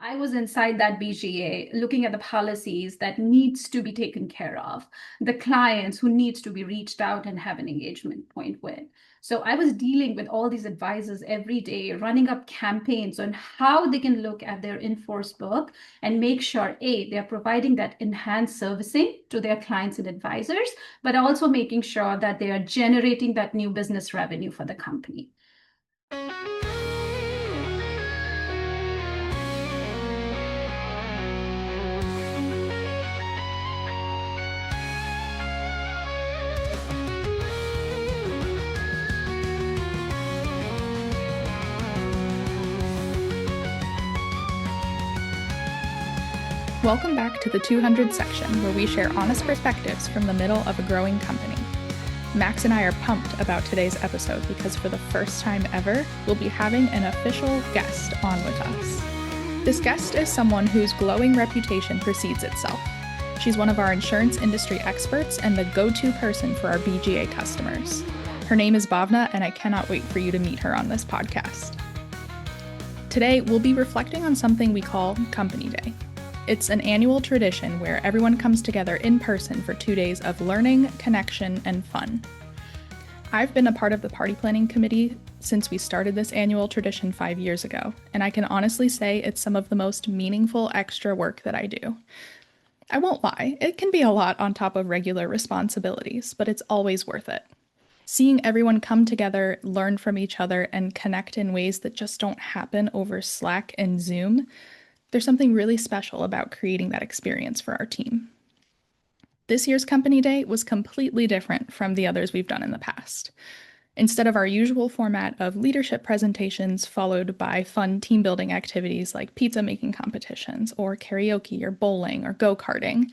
I was inside that BGA looking at the policies that needs to be taken care of, the clients who needs to be reached out and have an engagement point with. So I was dealing with all these advisors every day, running up campaigns on how they can look at their in-force book and make sure, A, they're providing that enhanced servicing to their clients and advisors, but also making sure that they are generating that new business revenue for the company. Welcome back to the 200 section, where we share honest perspectives from the middle of a growing company. Max and I are pumped about today's episode because for the first time ever, we'll be having an official guest on with us. This guest is someone whose glowing reputation precedes itself. She's one of our insurance industry experts and the go-to person for our BGA customers. Her name is Bavna, and I cannot wait for you to meet her on this podcast. Today, we'll be reflecting on something we call Company Day. It's an annual tradition where everyone comes together in person for 2 days of learning, connection, and fun. I've been a part of the party planning committee since we started this annual tradition 5 years ago, and I can honestly say it's some of the most meaningful extra work that I do. I won't lie, it can be a lot on top of regular responsibilities, but it's always worth it. Seeing everyone come together, learn from each other, and connect in ways that just don't happen over Slack and Zoom, there's something really special about creating that experience for our team. This year's Company Day was completely different from the others we've done in the past. Instead of our usual format of leadership presentations followed by fun team building activities like pizza making competitions or karaoke or bowling or go-karting,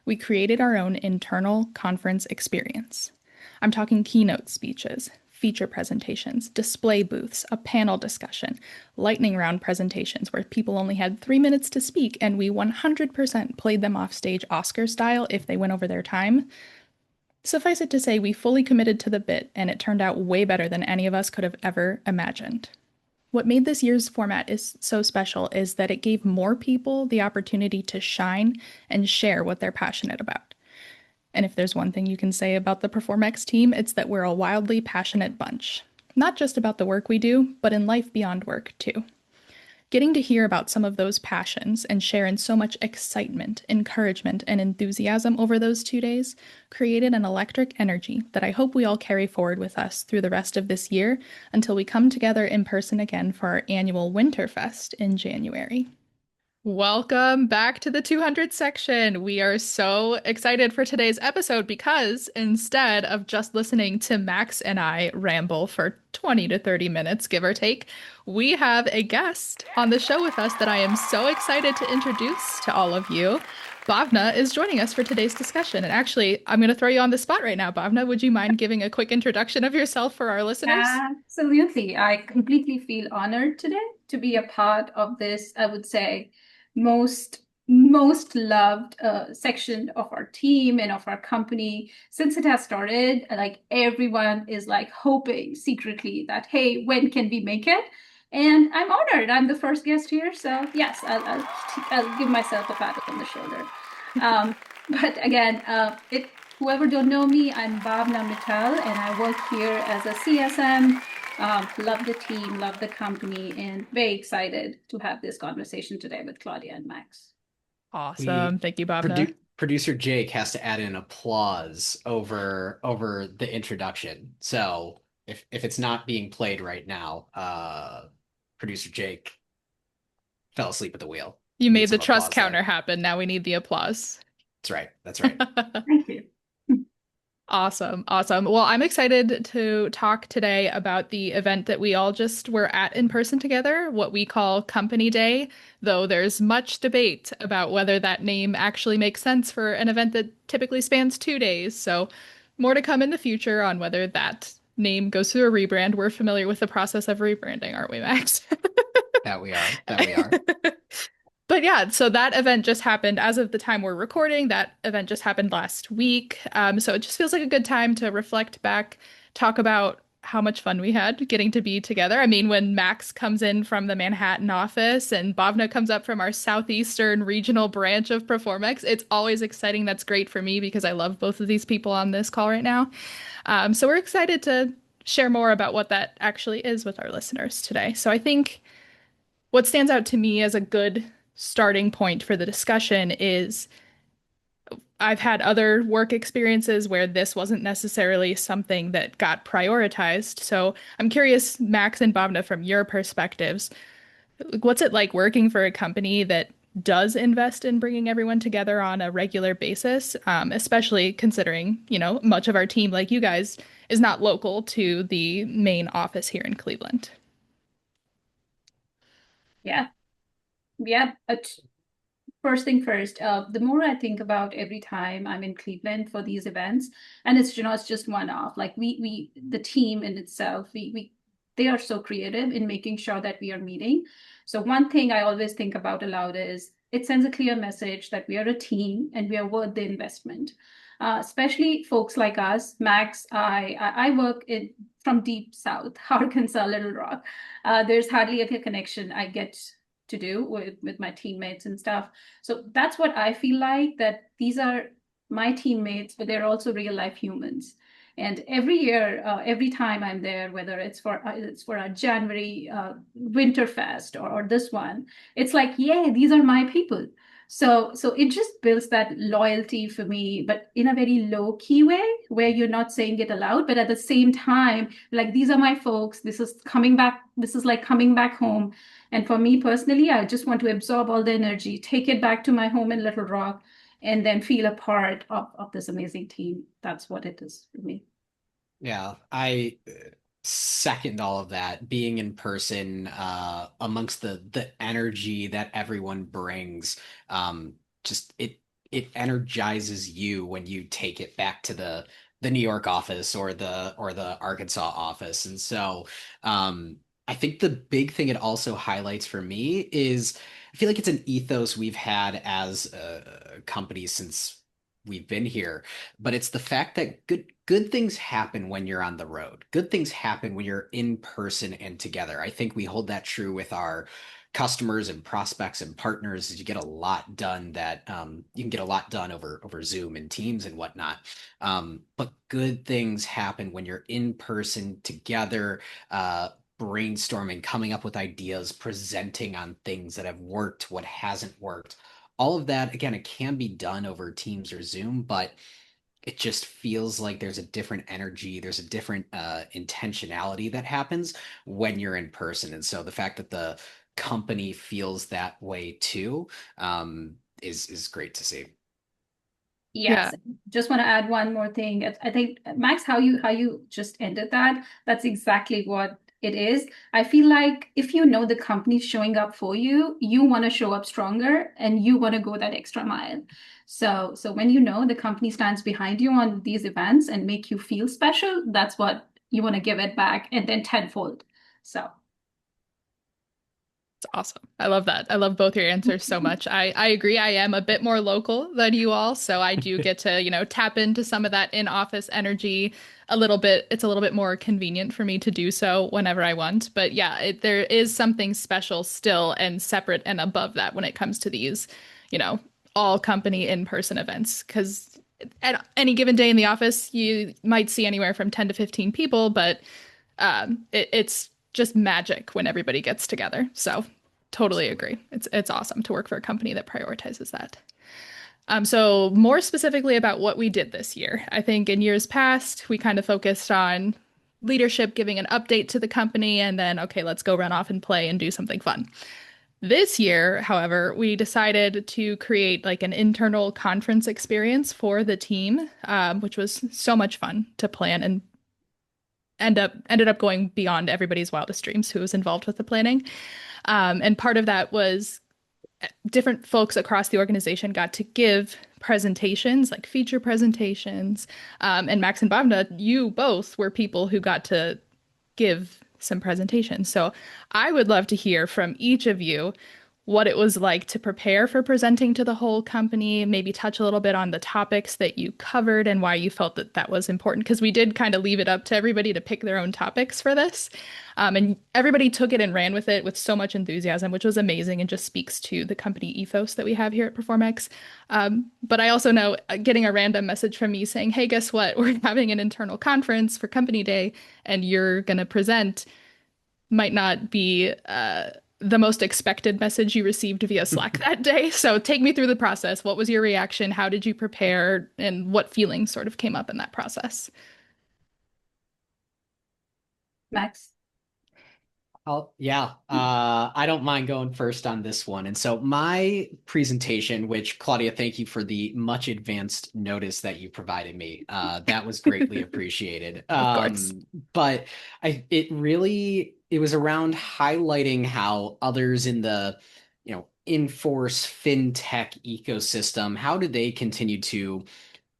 we created our own internal conference experience. I'm talking keynote speeches, feature presentations, display booths, a panel discussion, lightning round presentations where people only had 3 minutes to speak and we 100% played them off stage Oscar style if they went over their time. Suffice it to say, we fully committed to the bit and it turned out way better than any of us could have ever imagined. What made this year's format is so special is that it gave more people the opportunity to shine and share what they're passionate about. And if there's one thing you can say about the PerformX team, it's that we're a wildly passionate bunch. Not just about the work we do, but in life beyond work, too. Getting to hear about some of those passions and share in so much excitement, encouragement, and enthusiasm over those 2 days created an electric energy that I hope we all carry forward with us through the rest of this year until we come together in person again for our annual Winterfest in January. Welcome back to the 200 section. We are so excited for today's episode because instead of just listening to Max and I ramble for 20 to 30 minutes, give or take, we have a guest on the show with us that I am so excited to introduce to all of you. Bavna is joining us for today's discussion. And actually, I'm going to throw you on the spot right now. Bavna, would you mind giving a quick introduction of yourself for our listeners? Absolutely. I completely feel honored today to be a part of this, I would say, most loved section of our team and of our company since it has started. Like everyone is like hoping secretly that, hey, when can we make it? And I'm honored. I'm the first guest here, so yes, I'll give myself a pat on the shoulder. But again, whoever don't know me, I'm Bavna Mittal, and I work here as a CSM. Love the team, love the company, and very excited to have this conversation today with Claudia and Max. Awesome. Thank you, Bavna. Producer Jake has to add in applause over the introduction. So if it's not being played right now, producer Jake fell asleep at the wheel. You made the trust counter happen. Now we need the applause. That's right. That's right. Thank you. Awesome. Well, I'm excited to talk today about the event that we all just were at in person together, what we call Company Day, though there's much debate about whether that name actually makes sense for an event that typically spans 2 days. So more to come in the future on whether that name goes through a rebrand. We're familiar with the process of rebranding, aren't we, Max? That we are. But yeah, so that event just happened as of the time we're recording. That event just happened last week. So it just feels like a good time to reflect back, talk about how much fun we had getting to be together. I mean, when Max comes in from the Manhattan office and Bhavna comes up from our southeastern regional branch of Performex, it's always exciting. That's great for me because I love both of these people on this call right now. So we're excited to share more about what that actually is with our listeners today. So I think what stands out to me as a good starting point for the discussion is I've had other work experiences where this wasn't necessarily something that got prioritized. So I'm curious, Max and Bhavna, from your perspectives, what's it like working for a company that does invest in bringing everyone together on a regular basis, especially considering, much of our team, like you guys, is not local to the main office here in Cleveland. Yeah. Yeah. First thing first, the more I think about every time I'm in Cleveland for these events, and it's just one off. Like the team in itself, they are so creative in making sure that we are meeting. So one thing I always think about aloud is it sends a clear message that we are a team and we are worth the investment. Especially folks like us, Max, I work in from deep South, Arkansas, Little Rock. There's hardly a connection I get to do with my teammates and stuff. So that's what I feel like, that these are my teammates, but they're also real life humans. And every year, every time I'm there, whether it's for a January Winterfest or this one, it's like, yeah, these are my people. So it just builds that loyalty for me, but in a very low key way, where you're not saying it aloud, but at the same time, like these are my folks. This is coming back. This is like coming back home. And for me personally, I just want to absorb all the energy, take it back to my home in Little Rock, and then feel a part of this amazing team. That's what it is for me. Yeah, I second all of that. Being in person, amongst the energy that everyone brings, just it energizes you when you take it back to the New York office or the Arkansas office. And so, I think the big thing it also highlights for me is I feel like it's an ethos we've had as a company since we've been here, but it's the fact that good things happen when you're on the road. Good things happen when you're in person and together. I think we hold that true with our customers and prospects and partners. You get a lot done that you can get a lot done over Zoom and Teams and whatnot. But good things happen when you're in person together, brainstorming, coming up with ideas, presenting on things that have worked, what hasn't worked. All of that, again, it can be done over Teams or Zoom, but it just feels like there's a different energy, there's a different intentionality that happens when you're in person. And so the fact that the company feels that way too, is great to see. Yeah. Yes, just want to add one more thing. I think Max, how you just ended that, that's exactly what it is. I feel like if you know the company's showing up for you, you want to show up stronger and you want to go that extra mile. So when you know the company stands behind you on these events and make you feel special, that's what you want to give it back and then tenfold. So It's awesome. I love that. I love both your answers so much. I agree. I am a bit more local than you all, so I do get to, tap into some of that in-office energy a little bit. It's a little bit more convenient for me to do so whenever I want. But yeah, there is something special still and separate and above that when it comes to these, you know, all company in-person events. Because at any given day in the office, you might see anywhere from 10 to 15 people, but it's just magic when everybody gets together. So totally agree. It's awesome to work for a company that prioritizes that. So more specifically about what we did this year. I think in years past, we kind of focused on leadership giving an update to the company and then, okay, let's go run off and play and do something fun. This year, however, we decided to create like an internal conference experience for the team, which was so much fun to plan and ended up going beyond everybody's wildest dreams who was involved with the planning. And part of that was different folks across the organization got to give presentations, like feature presentations. And Max and Bavna, you both were people who got to give some presentations. So I would love to hear from each of you what it was like to prepare for presenting to the whole company, maybe touch a little bit on the topics that you covered and why you felt that that was important. Because we did kind of leave it up to everybody to pick their own topics for this. And everybody took it and ran with it with so much enthusiasm, which was amazing and just speaks to the company ethos that we have here at PerformX. But I also know getting a random message from me saying, hey, guess what? We're having an internal conference for company day and you're going to present might not be the most expected message you received via Slack that day. So take me through the process. What was your reaction? How did you prepare? And what feelings sort of came up in that process? Max? Oh, yeah. I don't mind going first on this one. And so my presentation, which Claudia, thank you for the much advanced notice that you provided me. That was greatly appreciated. Of course. But it was around highlighting how others in the, in-force fintech ecosystem, how do they continue to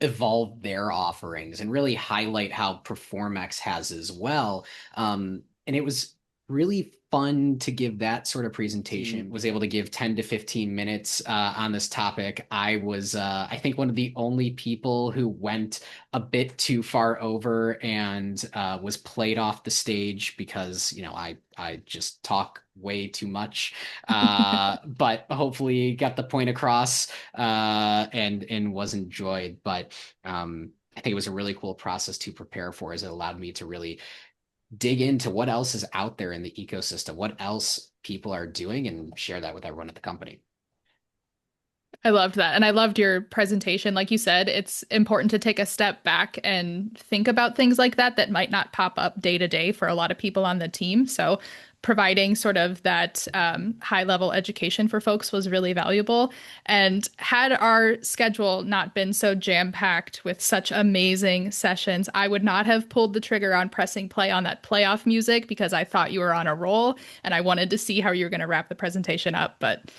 evolve their offerings and really highlight how PerformX has as well. And it was really fun to give that sort of presentation. Was able to give 10 to 15 minutes on this topic. I was, I think, one of the only people who went a bit too far over and was played off the stage because, I just talk way too much. But hopefully got the point across and was enjoyed. But I think it was a really cool process to prepare for, as it allowed me to really dig into what else is out there in the ecosystem, what else people are doing, and share that with everyone at the company. I loved that. And I loved your presentation. Like you said, it's important to take a step back and think about things like that that might not pop up day to day for a lot of people on the team. So providing sort of that high level education for folks was really valuable. And had our schedule not been so jam packed with such amazing sessions, I would not have pulled the trigger on pressing play on that playoff music because I thought you were on a roll and I wanted to see how you were going to wrap the presentation up. But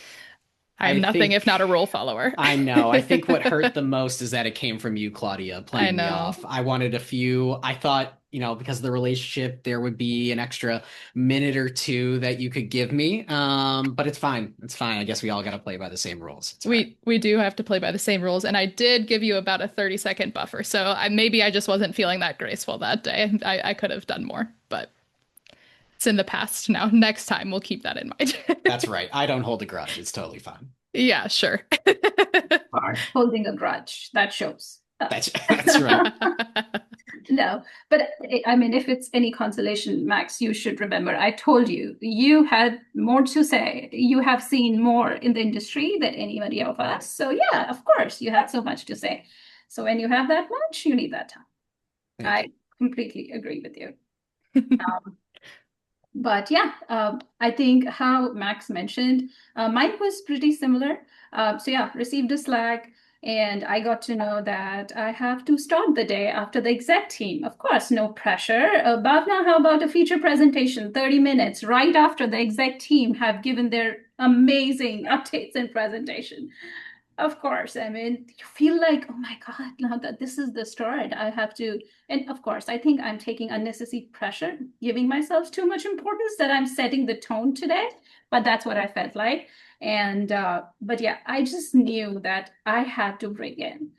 I'm I nothing if think not a role follower. I know. I think what hurt the most is that it came from you, Claudia, I playing me know. off. I wanted a few. I thought, because of the relationship, there would be an extra minute or two that you could give me. But it's fine. It's fine. I guess we all got to play by the same rules. It's all right. We do have to play by the same rules, and I did give you about a 30-second buffer. So maybe I just wasn't feeling that graceful that day. I could have done more, but it's in the past now. Next time we'll keep that in mind. That's right. I don't hold a grudge. It's totally fine. Yeah, sure. Are holding a grudge. That shows. That's right. No, but I mean, if it's any consolation, Max, you should remember I told you you had more to say. You have seen more in the industry than anybody of us. So yeah, of course, you had so much to say. So when you have that much, you need that time. I completely agree with you. But yeah, I think how Max mentioned, mine was pretty similar. So yeah, received a Slack, and I got to know that I have to start the day after the exec team. Of course, no pressure. Bhavna, how about a feature presentation, 30 minutes, right after the exec team have given their amazing updates and presentation? Of course, I mean, you feel like, oh my God, now that this is the start, I have to. And of course, I think I'm taking unnecessary pressure, giving myself too much importance that I'm setting the tone today. But that's what I felt like. And, but yeah, I just knew that I had to bring in,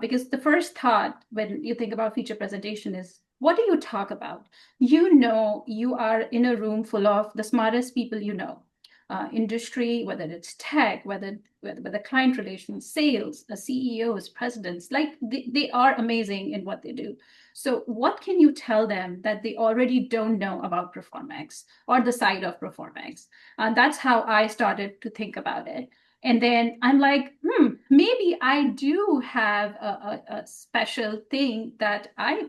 because the first thought when you think about feature presentation is, what do you talk about? You are in a room full of the smartest people industry, whether it's tech, whether the client relations, sales, CEOs, presidents, like they are amazing in what they do. So what can you tell them that they already don't know about PerformX or the side of PerformX? And that's how I started to think about it. And then I'm like, maybe I do have a special thing that I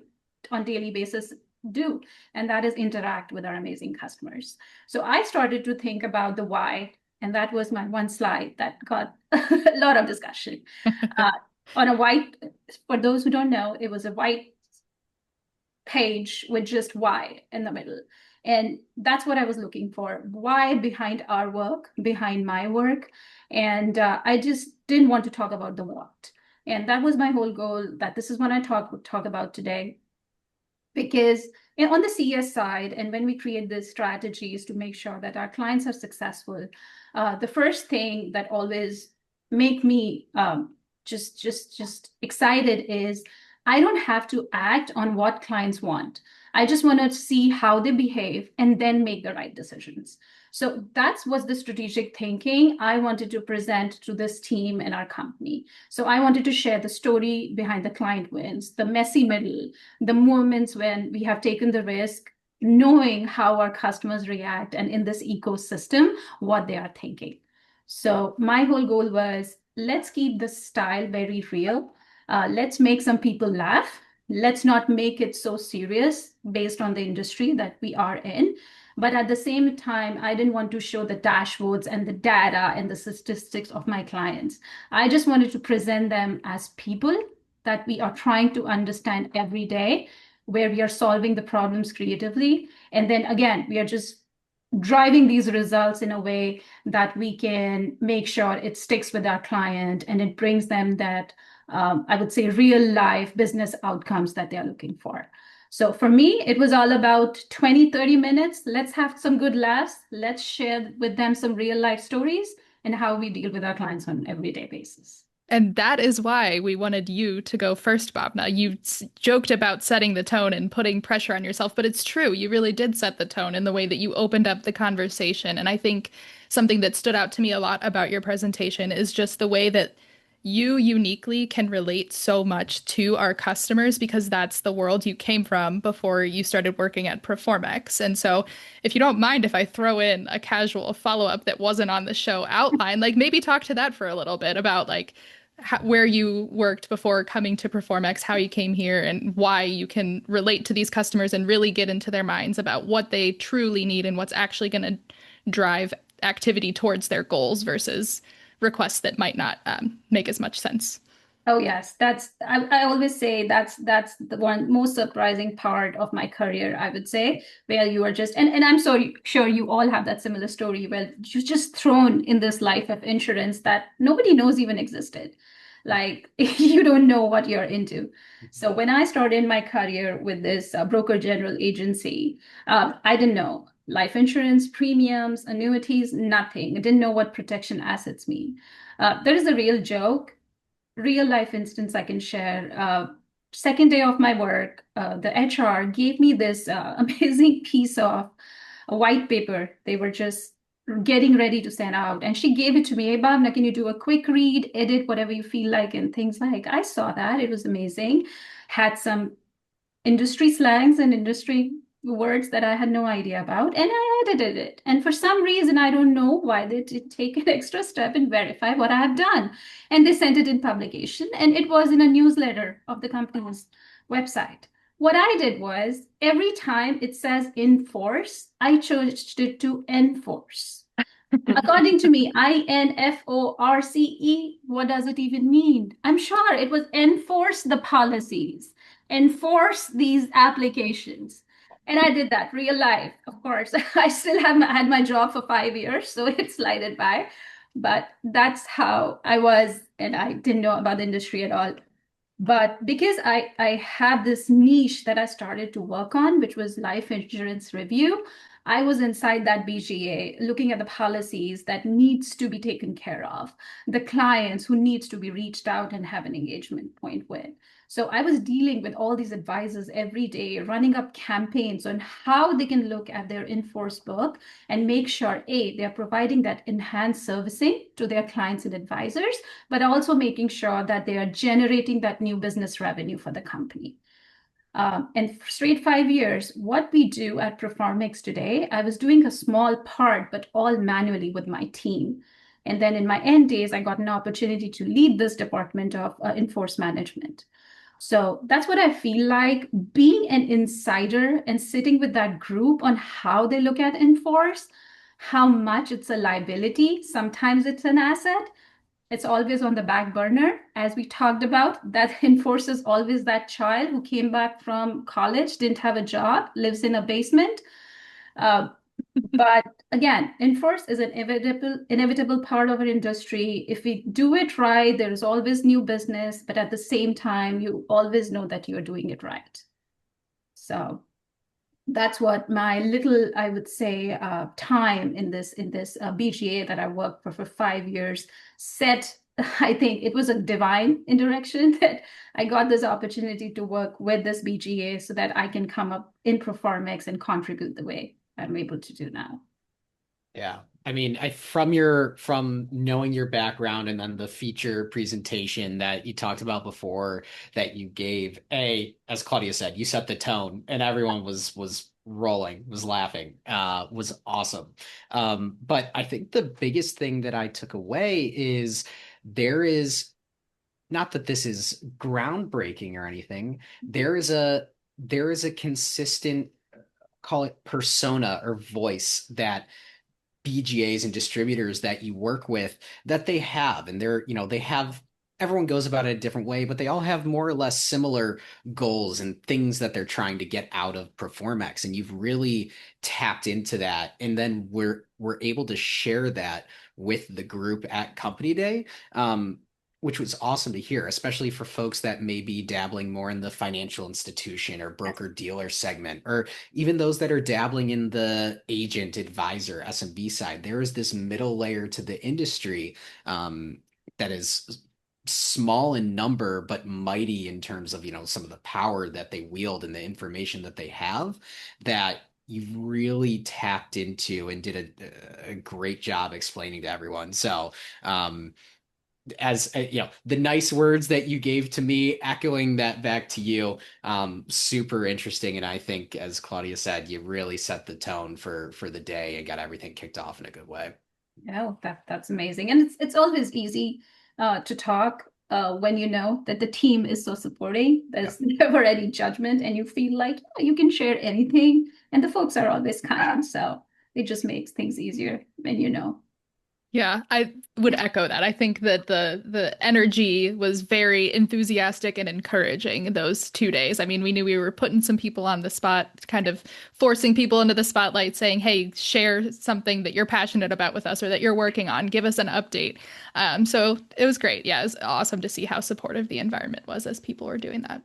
on daily basis do, and that is interact with our amazing customers. So I started to think about the why, and that was my one slide that got a lot of discussion. On a white, for those who don't know, it was a white page with just why in the middle. And that's what I was looking for. Why behind our work, behind my work. And I just didn't want to talk about the what. And that was my whole goal, that this is what I talk about today. Because on the CS side, and when we create the strategies to make sure that our clients are successful, the first thing that always make me just excited is I don't have to act on what clients want. I just want to see how they behave and then make the right decisions. So that's was the strategic thinking I wanted to present to this team and our company. So I wanted to share the story behind the client wins, the messy middle, the moments when we have taken the risk, knowing how our customers react, and in this ecosystem, what they are thinking. So my whole goal was, let's keep the style very real. Let's make some people laugh. Let's not make it so serious based on the industry that we are in. But at the same time, I didn't want to show the dashboards and the data and the statistics of my clients. I just wanted to present them as people that we are trying to understand every day, where we are solving the problems creatively. And then again, we are just driving these results in a way that we can make sure it sticks with our client and it brings them that, I would say, real life business outcomes that they're looking for. So for me, it was all about 20, 30 minutes. Let's have some good laughs. Let's share with them some real life stories and how we deal with our clients on an everyday basis. And that is why we wanted you to go first, Bhavna. You joked about setting the tone and putting pressure on yourself, but it's true. You really did set the tone in the way that you opened up the conversation. And I think something that stood out to me a lot about your presentation is just the way that you uniquely can relate so much to our customers because that's the world you came from before you started working at Performex. And so, if you don't mind, if I throw in a casual follow-up that wasn't on the show outline, like maybe talk to that for a little bit about like where you worked before coming to Performex, how you came here, and why you can relate to these customers and really get into their minds about what they truly need and what's actually going to drive activity towards their goals versus requests that might not make as much sense. Oh yes, I always say that's the one most surprising part of my career, I would say, where you are just and I'm so sure you all have that similar story where you're just thrown in this life of insurance that nobody knows even existed. Like you don't know what you're into. So when I started my career with this broker general agency, I didn't know life insurance, premiums, annuities, nothing. I didn't know what protection assets mean. There is a real joke, real life instance I can share. Second day of my work, the HR gave me this amazing piece of a white paper. They were just getting ready to send out, and she gave it to me. Hey, Bhavna, can you do a quick read, edit whatever you feel like, and things like. I saw that it was amazing. Had some industry slangs and industry words that I had no idea about, and I edited it. And for some reason, I don't know why they did take an extra step and verify what I have done. And they sent it in publication, and it was in a newsletter of the company's website. What I did was every time it says enforce, I changed it to enforce. According to me, INFORCE, what does it even mean? I'm sure it was enforce the policies, enforce these applications. And I did that real life, of course. I still have had my job for 5 years, so it slided by. But that's how I was, and I didn't know about the industry at all. But because I had this niche that I started to work on, which was life insurance review, I was inside that BGA looking at the policies that needs to be taken care of, the clients who needs to be reached out and have an engagement point with. So I was dealing with all these advisors every day, running up campaigns on how they can look at their in-force book and make sure, A, they're providing that enhanced servicing to their clients and advisors, but also making sure that they are generating that new business revenue for the company. And straight 5 years, what we do at Performix today, I was doing a small part, but all manually with my team. And then in my end days, I got an opportunity to lead this department of in-force management. So that's what I feel like, being an insider and sitting with that group on how they look at in-force, how much it's a liability, sometimes it's an asset. It's always on the back burner, as we talked about. That enforces always that child who came back from college, didn't have a job, lives in a basement. But again, enforce is an inevitable part of our industry. If we do it right, there is always new business, but at the same time, you always know that you're doing it right. So that's what my little, I would say, time in this BGA that I worked for 5 years set. I think it was a divine indirection that I got this opportunity to work with this BGA so that I can come up in Performix and contribute the way I'm able to do now. Yeah. I mean, from knowing your background and then the feature presentation that you talked about before that you gave, as Claudia said, you set the tone and everyone was rolling, was laughing, was awesome. But I think the biggest thing that I took away is there is not that this is groundbreaking or anything, there is a consistent, call it persona or voice that BGAs and distributors that you work with that they have, and they have, everyone goes about it a different way, but they all have more or less similar goals and things that they're trying to get out of Performex. And you've really tapped into that. And then we're able to share that with the group at Company Day. Which was awesome to hear, especially for folks that may be dabbling more in the financial institution or broker dealer segment, or even those that are dabbling in the agent advisor SMB side. There is this middle layer to the industry that is small in number but mighty in terms of some of the power that they wield and the information that they have, that you've really tapped into and did a great job explaining to everyone. So as the nice words that you gave to me, echoing that back to you, super interesting. And I think, as Claudia said, you really set the tone for the day and got everything kicked off in a good way. Oh, that's amazing. And it's always easy to talk when you know that the team is so supporting. Yeah. There's never any judgment, and you feel like you can share anything, and the folks are always kind. So it just makes things easier when you know. Yeah, I would echo that. I think that the energy was very enthusiastic and encouraging those 2 days. I mean, we knew we were putting some people on the spot, kind of forcing people into the spotlight, saying, "Hey, share something that you're passionate about with us or that you're working on. Give us an update." So it was great. Yeah, it was awesome to see how supportive the environment was as people were doing that.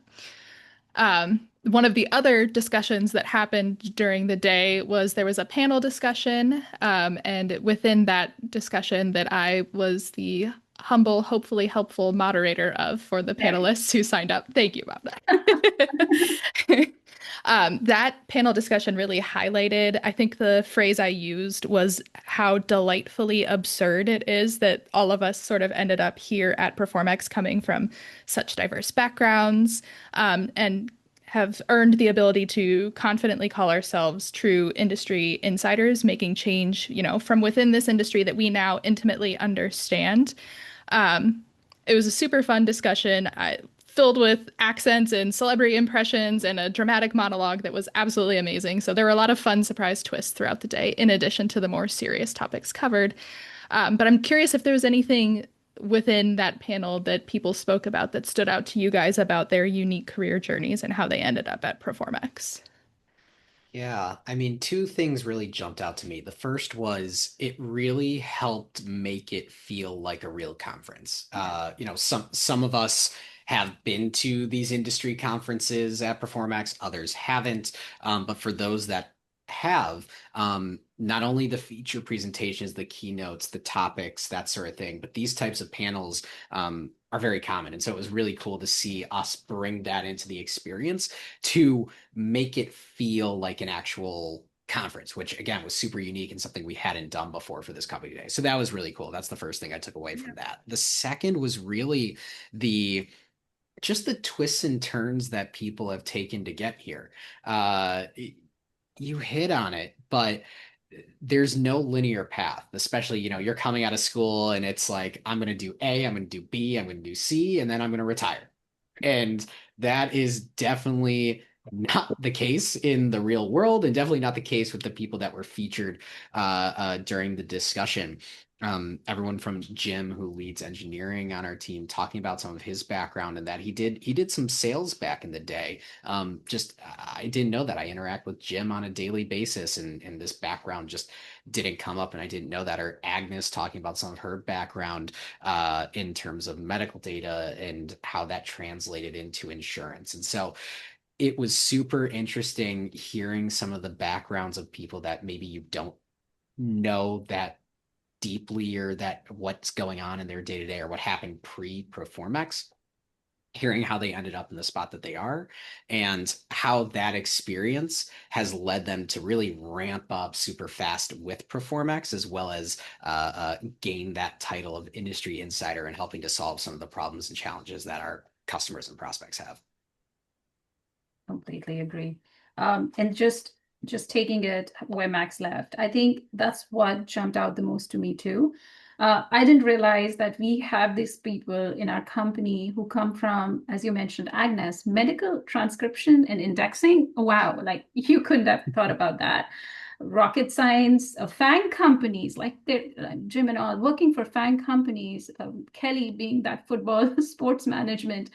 One of the other discussions that happened during the day was there was a panel discussion, and within that discussion that I was the humble, hopefully helpful moderator of for the panelists who signed up. Thank you about that. That panel discussion really highlighted, I think the phrase I used was how delightfully absurd it is that all of us sort of ended up here at Performex coming from such diverse backgrounds, and have earned the ability to confidently call ourselves true industry insiders, making change, from within this industry that we now intimately understand. It was a super fun discussion, filled with accents and celebrity impressions and a dramatic monologue that was absolutely amazing. So there were a lot of fun surprise twists throughout the day, in addition to the more serious topics covered. But I'm curious if there was anything within that panel that people spoke about that stood out to you guys about their unique career journeys and how they ended up at Performex. Yeah, I mean, two things really jumped out to me. The first was it really helped make it feel like a real conference. Some of us have been to these industry conferences at Performax, others haven't. But for those that have, not only the feature presentations, the keynotes, the topics, that sort of thing, but these types of panels are very common. And so it was really cool to see us bring that into the experience to make it feel like an actual conference, which again was super unique and something we hadn't done before for this company today. So that was really cool. That's the first thing I took away from that. The second was really the just the twists and turns that people have taken to get here. You hit on it, but there's no linear path, especially, you're coming out of school and it's like, I'm going to do A, I'm going to do B, I'm going to do C, and then I'm going to retire. And that is definitely not the case in the real world, and definitely not the case with the people that were featured during the discussion. Everyone from Jim, who leads engineering on our team, talking about some of his background and that he did some sales back in the day. Just I didn't know that. I interact with Jim on a daily basis, and this background just didn't come up, and I didn't know that. Or Agnes talking about some of her background in terms of medical data and how that translated into insurance. And so it was super interesting hearing some of the backgrounds of people that maybe you don't know that deeply, or that what's going on in their day to day, or what happened pre-Performex, hearing how they ended up in the spot that they are, and how that experience has led them to really ramp up super fast with Performex, as well as gain that title of industry insider and helping to solve some of the problems and challenges that our customers and prospects have. Completely agree. And just taking it where Max left, I think that's what jumped out the most to me too. I didn't realize that we have these people in our company who come from, as you mentioned, Agnes, medical transcription and indexing. Wow, like you couldn't have thought about that. Rocket science, FANG companies, like they're like Jim and all working for FANG companies, Kelly being that football sports management.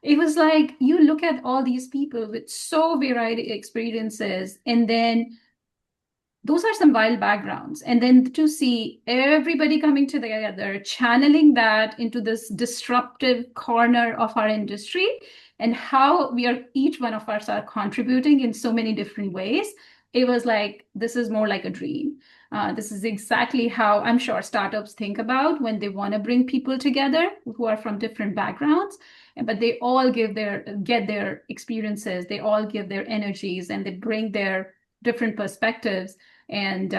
It was like you look at all these people with so varied experiences, and then those are some wild backgrounds. And then to see everybody coming together, channeling that into this disruptive corner of our industry, and how we are, each one of us are contributing in so many different ways. It was like, this is more like a dream. This is exactly how I'm sure startups think about when they want to bring people together who are from different backgrounds, but they all get their experiences, they all give their energies, and they bring their different perspectives, and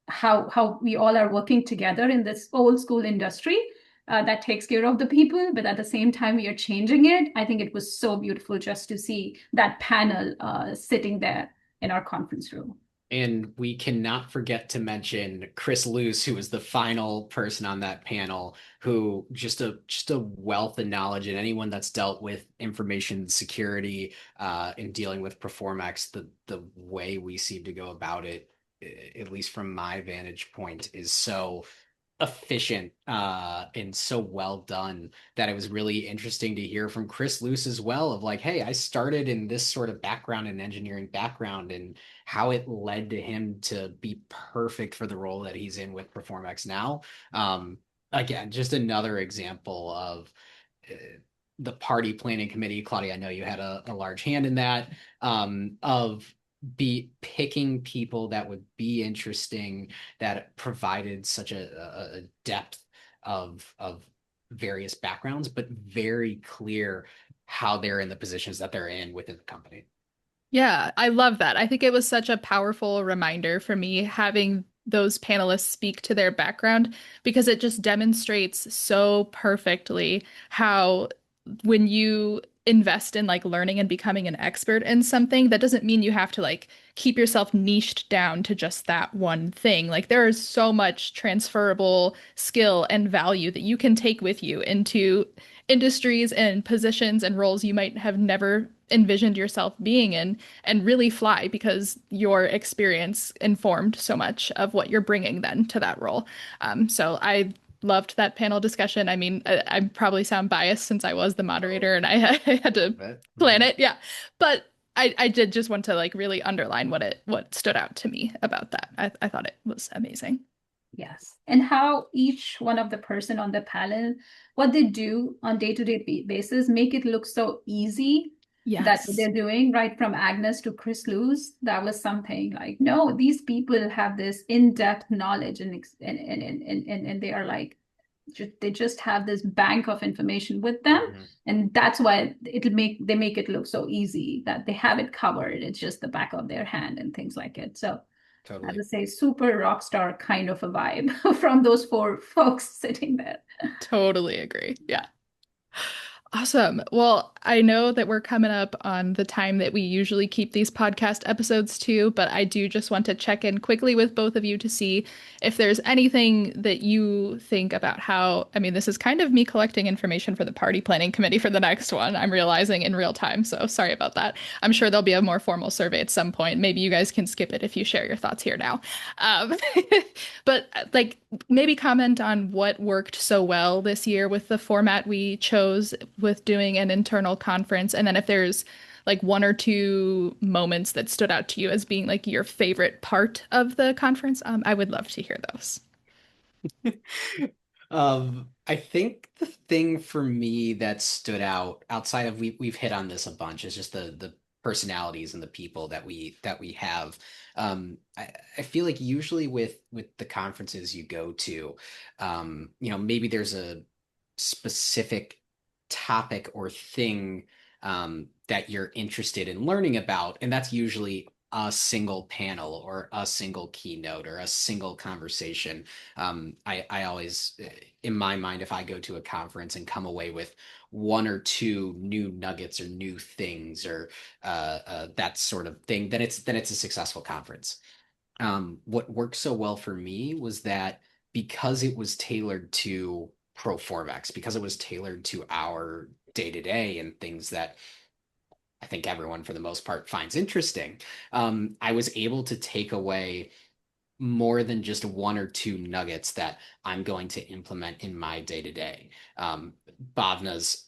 how we all are working together in this old school industry that takes care of the people, but at the same time we are changing it. I think it was so beautiful just to see that panel sitting there in our conference room. And we cannot forget to mention Chris Luce, who was the final person on that panel, who just a wealth of knowledge. And anyone that's dealt with information security in dealing with Performex, the way we seem to go about it, at least from my vantage point, is so efficient and so well done that it was really interesting to hear from Chris Luce as well, of like, hey, I started in this sort of background, and engineering background, and how it led to him to be perfect for the role that he's in with Performex now. Again, just another example of uh, the party planning committee. Claudia, I know you had a large hand in that, of be picking people that would be interesting, that provided such a depth of various backgrounds, but very clear how they're in the positions that they're in within the company. Yeah, I love that. I think it was such a powerful reminder for me having those panelists speak to their background, because it just demonstrates so perfectly how when you invest in like learning and becoming an expert in something, that doesn't mean you have to like keep yourself niched down to just that one thing. Like there is so much transferable skill and value that you can take with you into industries and positions and roles you might have never envisioned yourself being in, and really fly because your experience informed so much of what you're bringing then to that role. So I loved that panel discussion. I mean, I probably sound biased since I was the moderator and I had to Right. plan it. Yeah. But I did just want to like really underline what stood out to me about that. I thought it was amazing. Yes. And how each one of the person on the panel, what they do on day-to-day basis, make it look so easy that Yes. they're doing, right from Agnes to Chris Lewis. That was something like, no, these people have this in-depth knowledge, and they are like, they just have this bank of information with them. Mhm. And that's why they make it look so easy that they have it covered. It's just the back of their hand and things like it. So I Totally. would say super rock star kind of a vibe from those four folks sitting there. Totally agree. Yeah. Awesome. Well, I know that we're coming up on the time that we usually keep these podcast episodes to, but I do just want to check in quickly with both of you to see if there's anything that you think about how, I mean, this is kind of me collecting information for the party planning committee for the next one. I'm realizing in real time, so sorry about that. I'm sure there'll be a more formal survey at some point. Maybe you guys can skip it if you share your thoughts here now. Um, but like maybe comment on what worked so well this year with the format we chose with doing an internal conference. And then if there's like one or two moments that stood out to you as being like your favorite part of the conference, I would love to hear those. I think the thing for me that stood out outside of we've hit on this a bunch is just the personalities and the people that we have. I feel like usually with the conferences you go to, maybe there's a specific topic or thing that you're interested in learning about, and that's usually a single panel or a single keynote or a single conversation. I always, in my mind, if I go to a conference and come away with one or two new nuggets or new things or that sort of thing, then it's a successful conference. What worked so well for me was that because it was tailored to Proformex, because it was tailored to our day to day and things that I think everyone, for the most part, finds interesting, I was able to take away more than just one or two nuggets that I'm going to implement in my day to day. Bavna's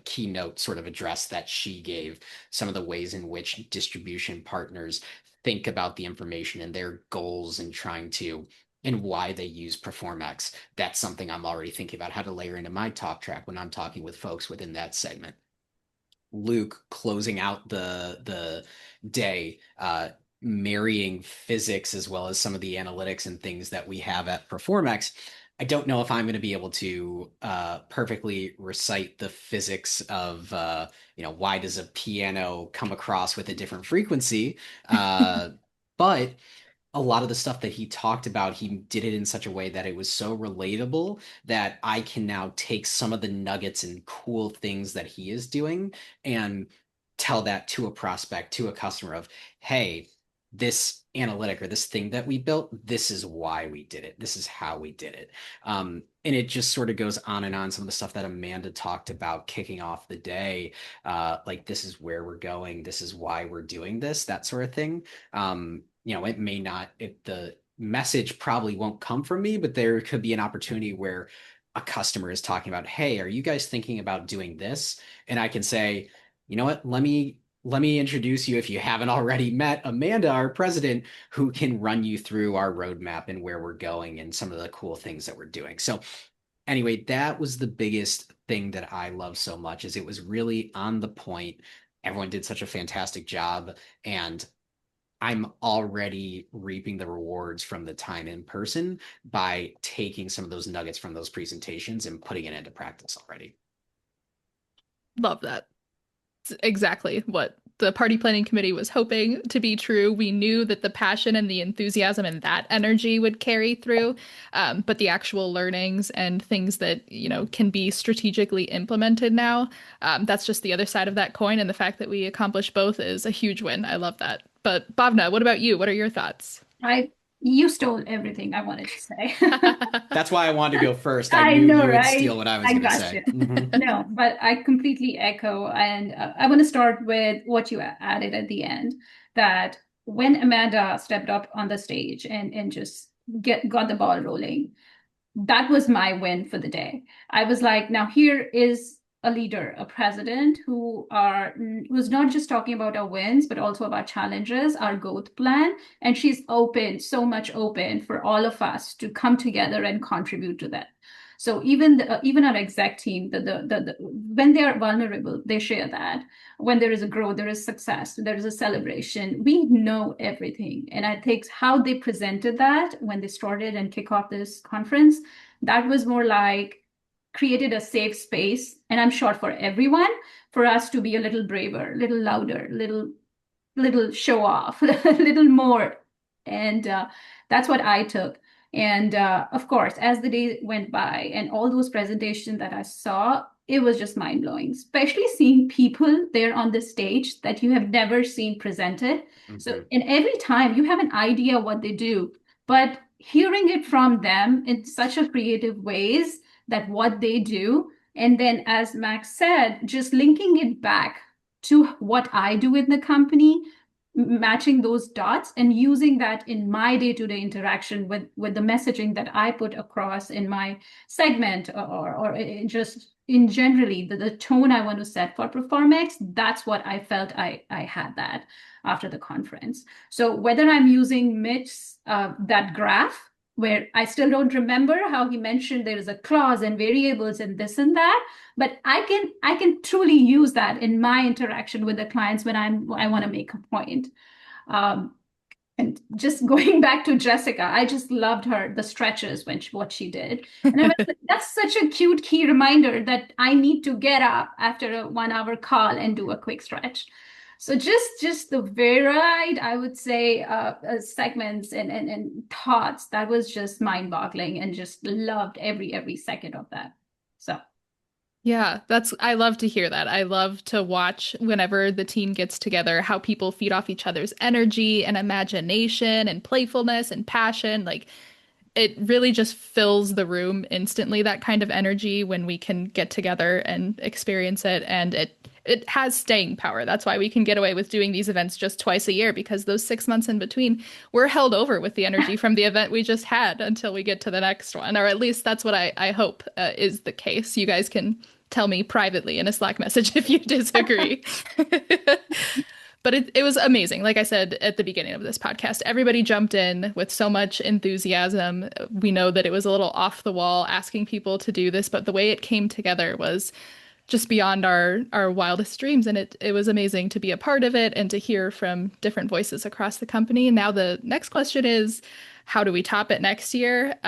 keynote sort of address that she gave, some of the ways in which distribution partners think about the information and their goals and trying to and why they use Performex. That's something I'm already thinking about how to layer into my talk track when I'm talking with folks within that segment. Luke closing out the day, marrying physics as well as some of the analytics and things that we have at Performex. I don't know if I'm going to be able to perfectly recite the physics of why does a piano come across with a different frequency, but a lot of the stuff that he talked about, he did it in such a way that it was so relatable that I can now take some of the nuggets and cool things that he is doing and tell that to a prospect, to a customer of, hey, this analytic or this thing that we built, this is why we did it. This is how we did it. And it just sort of goes on and on. Some of the stuff that Amanda talked about kicking off the day, like this is where we're going. This is why we're doing this, that sort of thing. It may not, the message probably won't come from me, but there could be an opportunity where a customer is talking about, hey, are you guys thinking about doing this? And I can say, you know what, let me introduce you, if you haven't already met Amanda, our president, who can run you through our roadmap and where we're going and some of the cool things that we're doing. So anyway, that was the biggest thing that I love so much, is it was really on the point. Everyone did such a fantastic job, and I'm already reaping the rewards from the time in person by taking some of those nuggets from those presentations and putting it into practice already. Love that. It's exactly what the party planning committee was hoping to be true. We knew that the passion and the enthusiasm and that energy would carry through, but the actual learnings and things that, can be strategically implemented now, that's just the other side of that coin. And the fact that we accomplished both is a huge win. I love that. But Bhavna, what about you? What are your thoughts? You stole everything I wanted to say. That's why I wanted to go first. I I knew know, you would steal right? what I was I going to got say. you. No, but I completely echo. And I want to start with what you added at the end, that when Amanda stepped up on the stage and just got the ball rolling, that was my win for the day. I was like, now here is a leader, a president who's not just talking about our wins, but also about challenges, our growth plan. And she's open, so much open for all of us to come together and contribute to that. So even our exec team, when they are vulnerable, they share that. When there is a growth, there is success, there is a celebration. We know everything, and I think how they presented that when they started and kick off this conference, that was more like created a safe space, and I'm sure for everyone, for us to be a little braver, a little louder, little show off, a little more, and that's what I took. And of course, as the day went by and all those presentations that I saw, it was just mind blowing, especially seeing people there on the stage that you have never seen presented. Mm-hmm. So, in every time you have an idea what they do, but hearing it from them in such a creative ways that what they do, and then as Max said, just linking it back to what I do in the company, matching those dots and using that in my day-to-day interaction with the messaging that I put across in my segment, or just in generally the tone I want to set for Performex. That's what I felt I had that after the conference. So whether I'm using Mitch's that graph where I still don't remember how he mentioned there is a clause and variables and this and that, but I can truly use that in my interaction with the clients when I want to make a point. And just going back to Jessica, I just loved the stretches what she did. And I was, that's such a cute key reminder that I need to get up after a 1 hour call and do a quick stretch. So just the varied, I would say, segments and thoughts, that was just mind-boggling, and just loved every second of that. So Yeah, I love to hear that. I love to watch whenever the team gets together, how people feed off each other's energy and imagination and playfulness and passion. Like it really just fills the room instantly, that kind of energy when we can get together and experience it. And it has staying power. That's why we can get away with doing these events just twice a year, because those 6 months in between, we're held over with the energy from the event we just had until we get to the next one. Or at least that's what I hope is the case. You guys can tell me privately in a Slack message if you disagree. But it was amazing. Like I said at the beginning of this podcast, everybody jumped in with so much enthusiasm. We know that it was a little off the wall asking people to do this, but the way it came together was just beyond our wildest dreams. And it was amazing to be a part of it and to hear from different voices across the company. And now the next question is, how do we top it next year?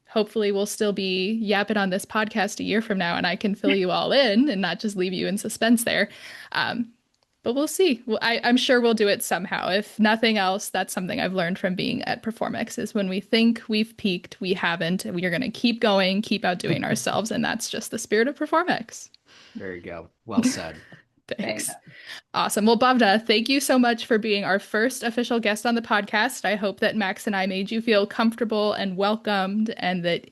Hopefully we'll still be yapping on this podcast a year from now and I can fill you all in and not just leave you in suspense there. But we'll see. Well, I'm sure we'll do it somehow. If nothing else, that's something I've learned from being at Performix is when we think we've peaked, we haven't. We are going to keep going, keep outdoing ourselves. And that's just the spirit of Performix. There you go. Well said. Thanks. Awesome. Well, Bavna, thank you so much for being our first official guest on the podcast. I hope that Max and I made you feel comfortable and welcomed, and that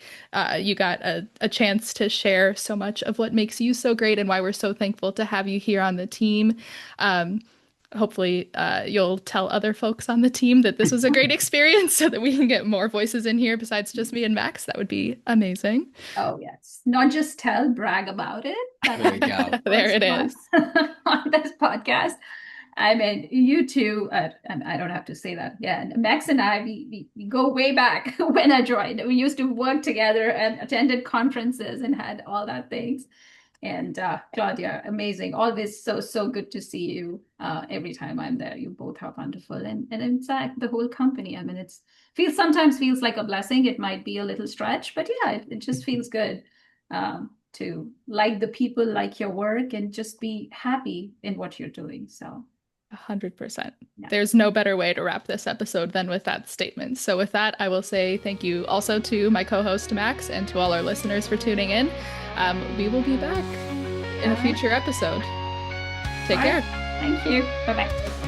you got a chance to share so much of what makes you so great and why we're so thankful to have you here on the team. Hopefully you'll tell other folks on the team that this was a great experience so that we can get more voices in here besides just me and Max. That would be amazing. Oh, yes. Not just tell, brag about it. There you go. There it is. On this podcast. I mean, you two, I don't have to say that. Yeah, Max and I, we go way back when I joined. We used to work together and attended conferences and had all that things. And Claudia, amazing. Always so good to see you every time I'm there. You both are wonderful. And in fact, the whole company, I mean, sometimes feels like a blessing. It might be a little stretch, but yeah, it just feels good to like the people, like your work, and just be happy in what you're doing. So 100%. Yeah. There's no better way to wrap this episode than with that statement. So with that, I will say thank you also to my co-host Max and to all our listeners for tuning in. We will be back in a future episode. Take care. Thank you. Bye-bye.